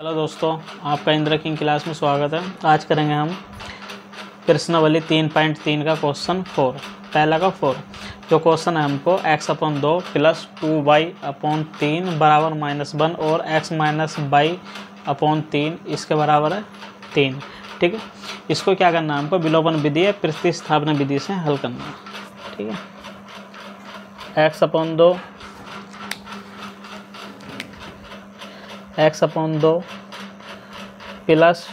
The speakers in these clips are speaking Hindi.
हेलो दोस्तों, आपका इंद्र किंग क्लास में स्वागत है। आज करेंगे हम प्रश्नावली 3.3 का क्वेश्चन 4। पहला का 4 जो क्वेश्चन है हमको x/2 प्लस 2y/3 बराबर -1 और x-y/3 इसके बराबर है 3। ठीक है, इसको क्या करना है हमको विलोपन विधि या प्रतिस्थापन विधि से हल करना है। ठीक है, x/2 प्लस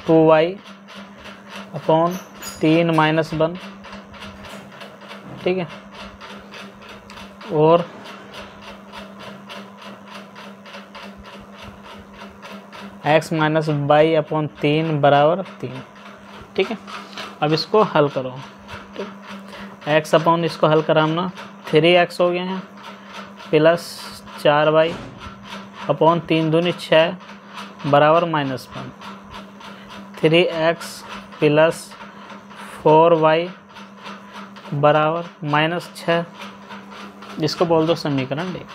2y/3 -1। ठीक है, और x-y/3 बराबर 3। ठीक है, अब इसको हल करो। ठीक, इसको हल कराना 3x हो गया है प्लस 4y/3 दूनी 6 बराबर -1। 3x प्लस 4y बराबर -6, इसको बोल दो समीकरण 1।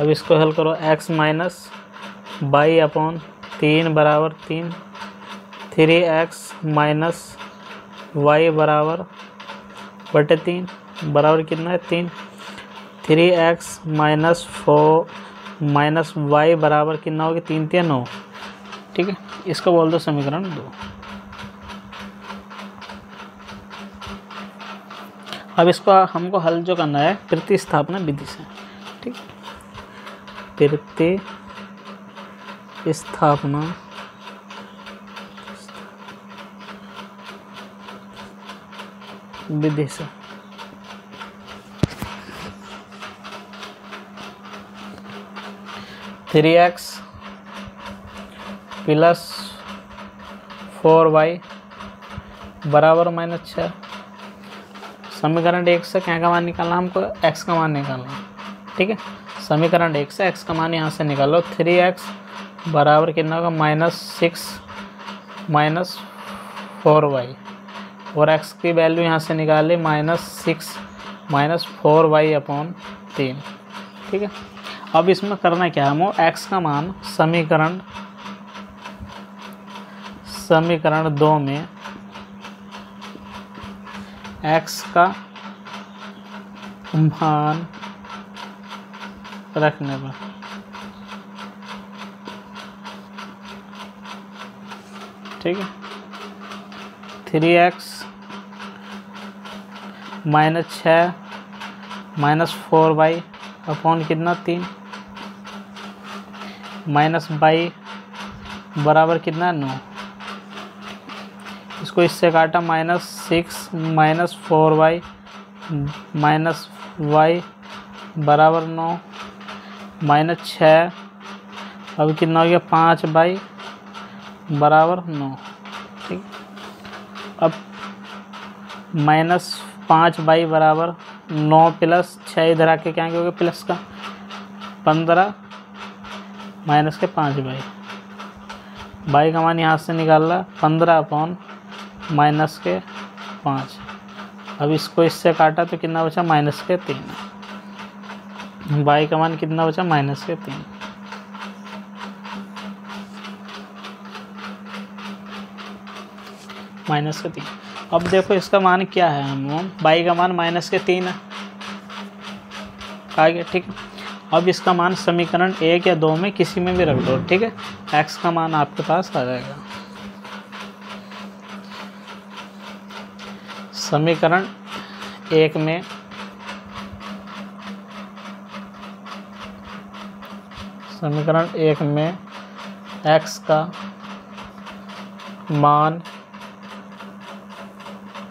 अब इसको हल करो x-y/3 बराबर 3, 3x माइनस y बराबर बटे 3 बराबर कितना है 3, 3x माइनस y बराबर कितना होगा 3 3 9। ठीक है, इसको बोल दो समीकरण 2। अब इसको हमको हल जो करना है प्रतिस्थापन विधि से। ठीक, प्रतिस्थापन विधि से। थ्री एक्स प्लस 4y बराबर -6। समीकरण 1 से क्या का मान निकालना हमको, x का मान निकालना। ठीक है, समीकरण 1 से x का मान यहाँ से निकालो। 3x बराबर कितना होगा -6 माइनस 4y, और x की वैल्यू यहाँ से निकाली -6 माइनस 4y/3। ठीक है, अब इसमें करना क्या है हमको, x का मान समीकरण 2 में x का मान रखने पर ठीक है 3x -6 माइनस 4y/, कितना 3 माइनस y बराबर कितना 9। इसको इससे काटा -6 माइनस 4y माइनस y बराबर 9 -6। अब कितना हो गया 5y बराबर 9। ठीक, अब -5y बराबर 9 प्लस 6 इधर आके क्या हो गया प्लस का 15 माइनस के 5y। y का मान यहाँ से निकाला 15/- के 5। अब इसको इससे काटा तो कितना बचा -3। y का मान कितना बचा -3। -3। अब देखो इसका मान क्या है, हम y का मान -3 है आ गया। ठीक है, अब इसका मान समीकरण 1 या 2 में किसी में भी रख दो। ठीक है, x का मान आपके पास आ जाएगा। समीकरण 1 में x का मान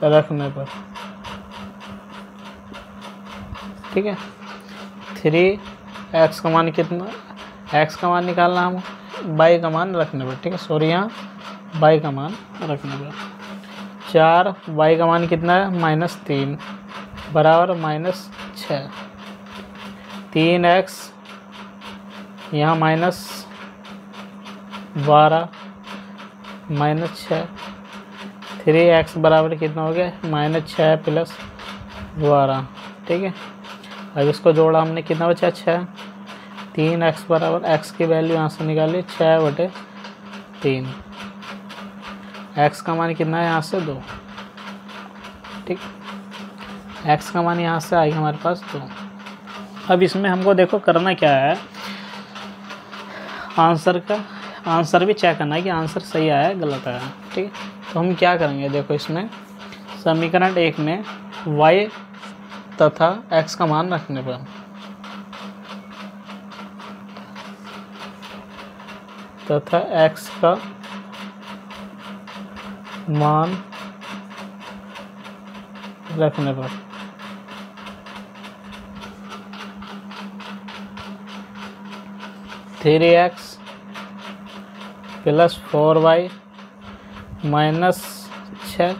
रखने पर ठीक है 3x का मान कितना, x का मान निकालना हम y का मान रखने पर। ठीक है, सॉरी यहाँ y का मान रखने पर 4y का मान कितना है -3 बराबर -6। 3x यहाँ -12 -6। 3x बराबर कितना हो गया -6 प्लस 12। ठीक है, अब इसको जोड़ा हमने कितना बचा 6 3x बराबर, x की वैल्यू यहाँ से निकाली 6/3। x का मान कितना है यहाँ से 2, ठीक। x का मान यहाँ से आएगा हमारे पास 2। अब इसमें हमको देखो करना क्या है, आंसर भी चेक करना है कि आंसर सही आया है गलत आया है, ठीक है। तो हम क्या करेंगे, देखो इसमें समीकरण 1 में y तथा x का मान रखने पर तथा x का मान रखने पर 3x प्लस 4y माइनस 6,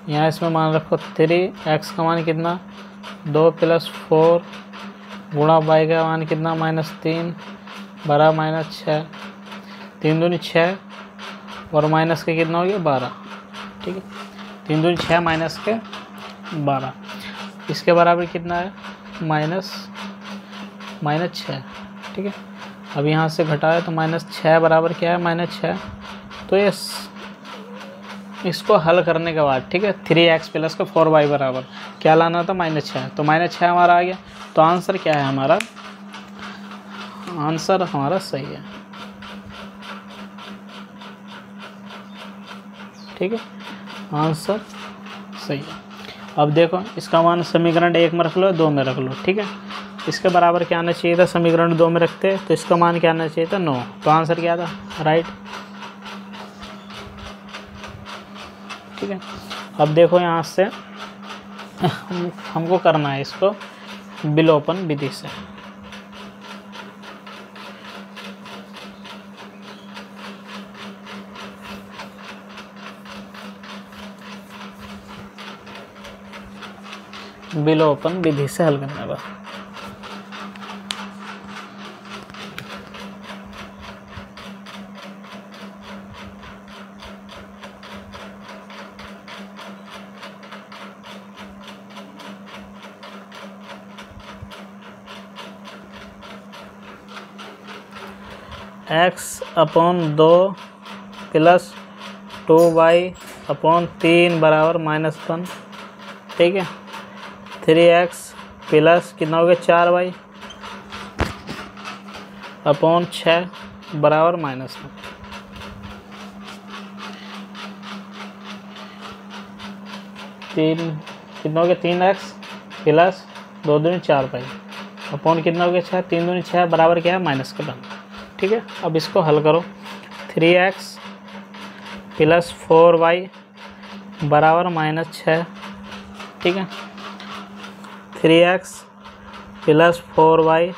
यहाँ इसमें मान रखो 3x का मान कितना 2 प्लस 4 गुणा y का मान कितना -3 बराबर -6, 3 दूनी 6 और माइनस के कितना हो गया 12, ठीक है। 3 दूनी 6 माइनस के 12, इसके बराबर कितना है -6, ठीक है। अब यहाँ से घटाया तो -6 बराबर क्या है -6। तो ये इसको हल करने के बाद, ठीक है, 3x प्लस का 4y बराबर क्या लाना था -6, तो -6 हमारा आ गया। तो आंसर क्या है हमारा, आंसर हमारा सही है, ठीक है, आंसर सही है। अब देखो इसका मान समीकरण 1 में रख लो, 2 में रख लो, ठीक है। इसके बराबर क्या आना चाहिए था, समीकरण 2 में रखते तो इसका मान क्या आना चाहिए था 9, तो आंसर क्या था राइट, ठीक है। अब देखो यहाँ से हमको करना है इसको विलोपन विधि से। विलोपन विधि से हल करने का x/2 प्लस 2y/3 बराबर -1, ठीक है। 3x प्लस कितना हो गया 4y/6 बराबर -1, 3 कितना हो गया 3x प्लस 2 दूनी 4y अपॉन कितना हो गया 6, 3 दूनी 6 बराबर क्या है माइनस का 1, ठीक है। अब इसको हल करो, 3x प्लस 4y बराबर -6, ठीक है। 3x प्लस 4y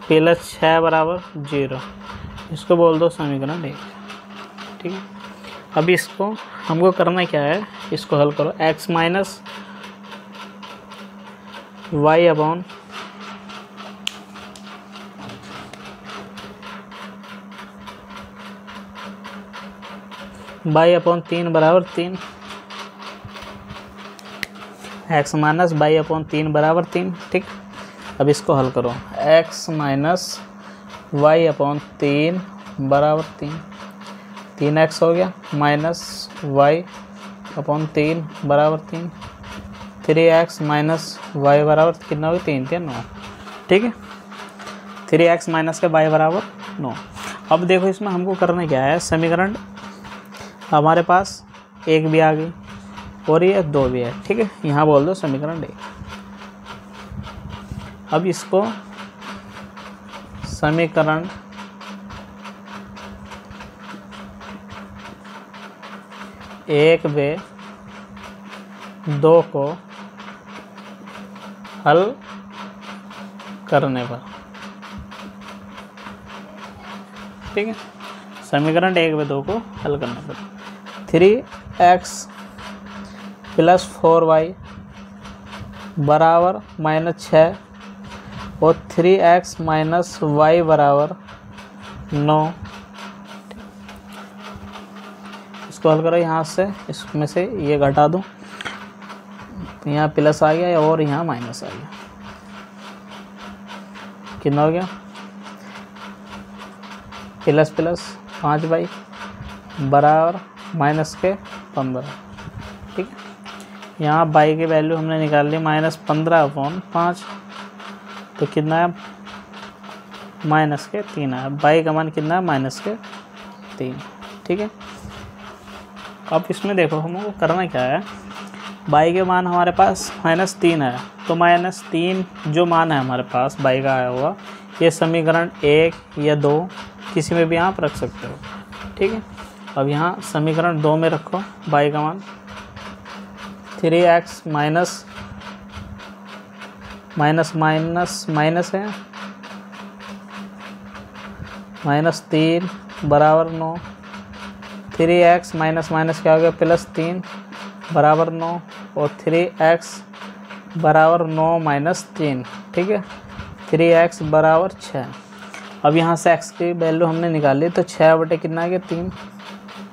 प्लस 6 बराबर 0, इसको बोल दो समीकरण 1, ठीक है। अब इसको हमको करना क्या है, इसको हल करो, x minus y upon y/3 बराबर 3, x माइनस y/3 बराबर 3, ठीक। अब इसको हल करो, x माइनस y/3 बराबर 3, 3x हो गया माइनस y/3 बराबर 3, 3x माइनस y बराबर कितना हो गया 3 3 9, ठीक है। 3x माइनस के y बराबर 9। अब देखो इसमें हमको करना क्या है, समीकरण हमारे पास 1 भी आ गई और ये 2 भी है, ठीक है। यहाँ बोल दो समीकरण 1। अब इसको समीकरण 1 व 2 को हल करने पर, ठीक है, समीकरण 1 व 2 को हल करने पर 3x प्लस 4y बराबर -6 और 3x माइनस y बराबर 9, इसको हल करो। यहाँ से इसमें से ये घटा दूँ, यहाँ प्लस आ गया और यहाँ माइनस आ गया, कितना हो गया प्लस प्लस 5y बराबर माइनस के 15। ठीक है, यहाँ y की वैल्यू हमने निकाल ली -15/5, तो कितना है -3 है। y का मान कितना है -3। ठीक है, अब इसमें देखो हमको करना क्या है, y के मान हमारे पास -3 है, तो -3 जो मान है हमारे पास y का आया हुआ, ये समीकरण 1 या 2 किसी में भी आप रख सकते हो। ठीक है, अब यहाँ समीकरण 2 में रखो y का मान 3x माइनस है -3 बराबर 9। 3x माइनस क्या हो गया +3 बराबर 9, और 3x बराबर 9 - 3। ठीक है, 3x बराबर 6। अब यहाँ से x की वैल्यू हमने निकाली, तो 6 बटे कितना है 3,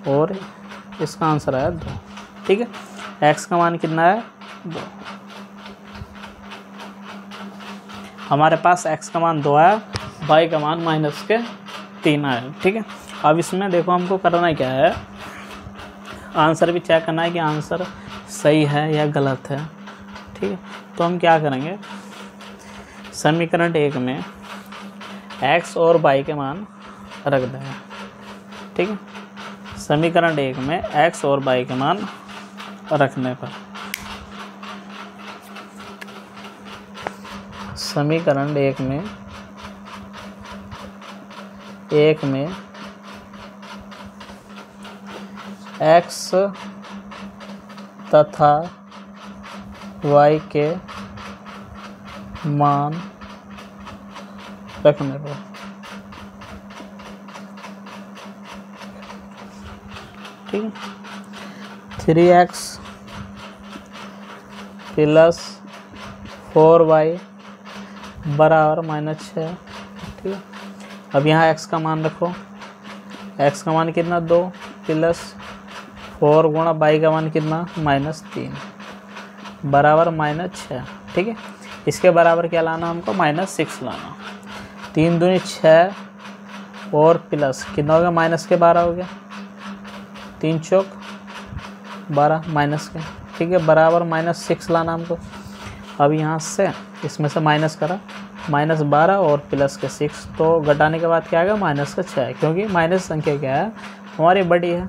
और इसका आंसर आया 2। ठीक है, x का मान कितना है 2। हमारे पास x का मान 2 आया, y का मान -3 आया। ठीक है, अब इसमें देखो हमको करना क्या है, आंसर भी चेक करना है कि आंसर सही है या गलत है। ठीक है, तो हम क्या करेंगे, समीकरण 1 में x और y के मान रख देंगे। ठीक है, समीकरण 1 में x और y के मान रखने पर समीकरण 1 में x तथा y के मान रखने पर ठीक है, 3x प्लस 4y बराबर -6। ठीक है, अब यहाँ x का मान रखो, x का मान कितना 2 प्लस 4 गुणा y का मान कितना -3 बराबर -6। ठीक है, इसके बराबर क्या लाना हमको -6 लाना। 3 दूनी 6 और प्लस कितना हो गया -12 हो गया, 3 चौक 12 माइनस के। ठीक है, बराबर -6 लाना हमको। अब यहाँ से इसमें से माइनस करा, -12 और प्लस के 6, तो घटाने के बाद क्या आएगा -6, क्योंकि माइनस संख्या क्या है हमारी बड़ी है,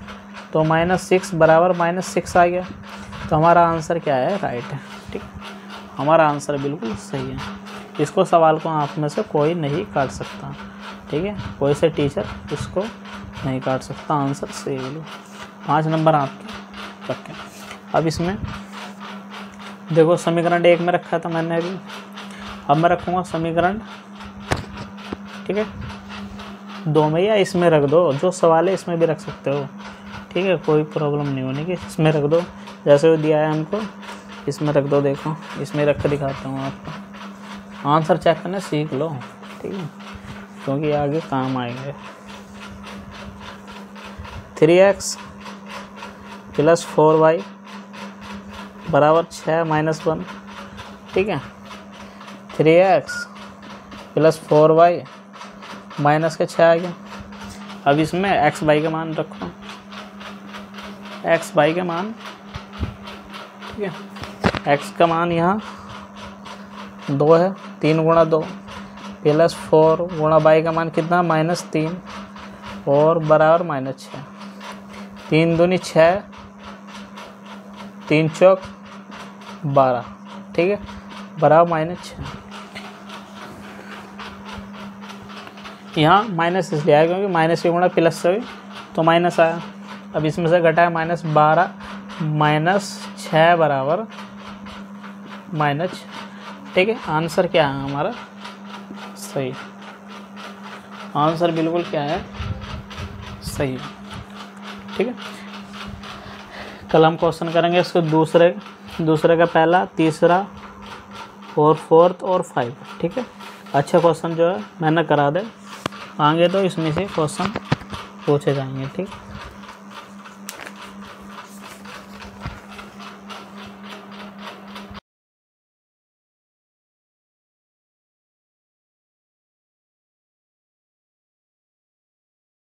तो -6 बराबर -6 आ गया। तो हमारा आंसर क्या है, राइट है। ठीक, हमारा आंसर बिल्कुल सही है। इसको सवाल को आप में से कोई नहीं काट सकता। ठीक है, कोई से टीचर इसको नहीं काट सकता, आंसर सही है। 5 नंबर आपके रखें। अब इसमें देखो समीकरण 1 में रखा था मैंने अभी, अब मैं रखूँगा समीकरण, ठीक है, 2 में, या इसमें रख दो, जो सवाल है इसमें भी रख सकते हो। ठीक है, कोई प्रॉब्लम नहीं होने की, इसमें रख दो, जैसे वो दिया है हमको इसमें रख दो। देखो इसमें रख कर दिखाता हूँ आपको, आंसर चेक करने सीख लो। ठीक है, क्योंकि आगे काम आएंगे। 3x प्लस 4y बराबर 6 - 1। ठीक है, 3x प्लस 4y माइनस के 6 आ गया। अब इसमें x y का मान रखो, x y के मान, ठीक है, x का मान यहाँ 2 है, 3 गुणा 2 प्लस 4 गुणा y का मान कितना -3 और बराबर -6। 3 दूनी 6, 3 चौक 12। ठीक है, बराबर -6। यहाँ माइनस इसलिए आया क्योंकि माइनस के गुणा प्लस से भी तो माइनस आया। अब इसमें से घटाया -12 -6 बराबर -6। ठीक है, आंसर क्या है हमारा, सही। आंसर बिल्कुल क्या है, सही। ठीक है, कल हम क्वेश्चन करेंगे इसको दूसरे का पहला, तीसरा और 4th और 5। ठीक है, अच्छा क्वेश्चन जो है मैंने करा दे, आगे तो इसमें से क्वेश्चन पूछे जाएंगे। ठीक।